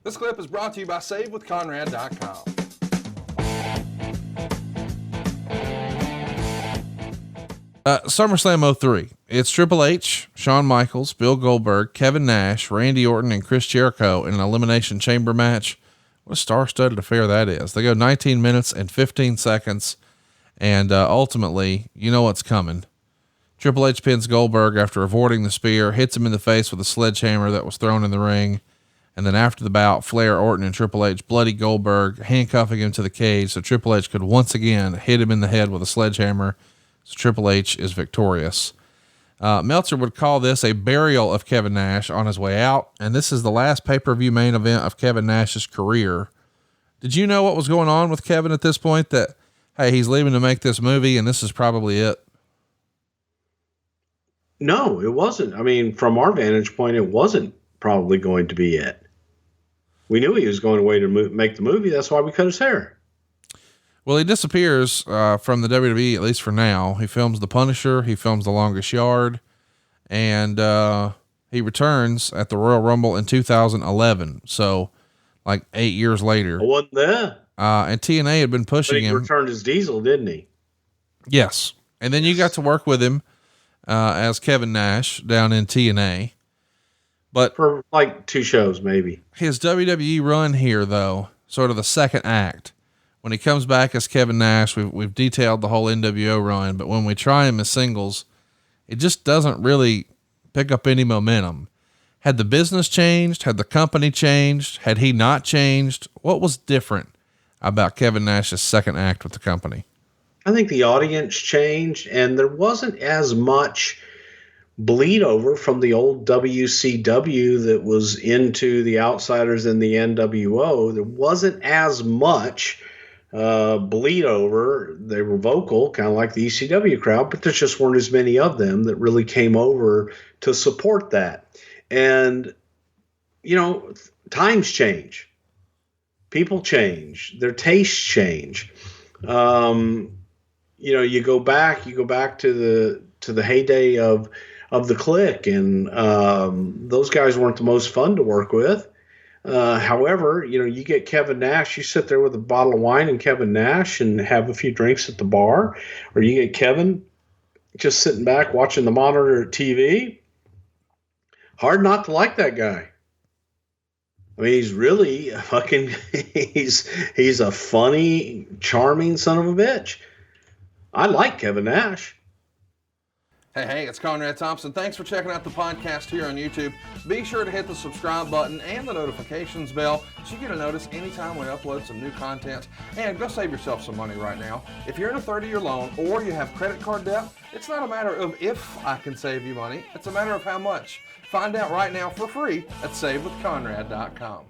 This clip is brought to you by SaveWithConrad.com. SummerSlam 03. It's Triple H, Shawn Michaels, Bill Goldberg, Kevin Nash, Randy Orton, and Chris Jericho in an Elimination Chamber match. What a star-studded affair that is. They go 19 minutes and 15 seconds, and ultimately, you know what's coming. Triple H pins Goldberg after avoiding the spear, hits him in the face with a sledgehammer that was thrown in the ring, and then after the bout, Flair, Orton, and Triple H bloody Goldberg, handcuffing him to the cage so Triple H could once again hit him in the head with a sledgehammer. So Triple H is victorious. Meltzer would call this a burial of Kevin Nash on his way out, and this is the last pay-per-view main event of Kevin Nash's career. Did you know what was going on with Kevin at this point? That, hey, he's leaving to make this movie, and this is probably it? No, it wasn't. I mean, from our vantage point, it wasn't probably going to be it. We knew he was going away to make the movie. That's why we cut his hair. Well, he disappears from the WWE, at least for now. He films The Punisher. He films The Longest Yard. And he returns at the Royal Rumble in 2011. So, like 8 years later. I wasn't there. And TNA had been pushing him. He returned as Diesel, didn't he? Yes. And then you got to work with him as Kevin Nash down in TNA. But for like 2 shows, maybe. His WWE run here, though, sort of the second act. When he comes back as Kevin Nash, we've detailed the whole NWO run, but when we try him as singles, it just doesn't really pick up any momentum. Had the business changed? Had the company changed? Had he not changed? What was different about Kevin Nash's second act with the company? I think the audience changed, and there wasn't as much bleed over from the old WCW that was into the Outsiders and the NWO. There wasn't as much bleed over. They were vocal, kind of like the ECW crowd, but there just weren't as many of them that really came over to support that. And, you know, times change. People change. Their tastes change. You know, you go back to the heyday of the Clique, and those guys weren't the most fun to work with. However, you know, you get Kevin Nash, you sit there with a bottle of wine and Kevin Nash and have a few drinks at the bar, or you get Kevin just sitting back watching the monitor at TV. Hard not to like that guy. I mean, he's really fucking, he's a funny, charming son of a bitch. I like Kevin Nash. Hey, it's Conrad Thompson. Thanks for checking out the podcast here on YouTube. Be sure to hit the subscribe button and the notifications bell so you get a notice anytime we upload some new content. And go save yourself some money right now. If you're in a 30-year loan or you have credit card debt, it's not a matter of if I can save you money. It's a matter of how much. Find out right now for free at SaveWithConrad.com.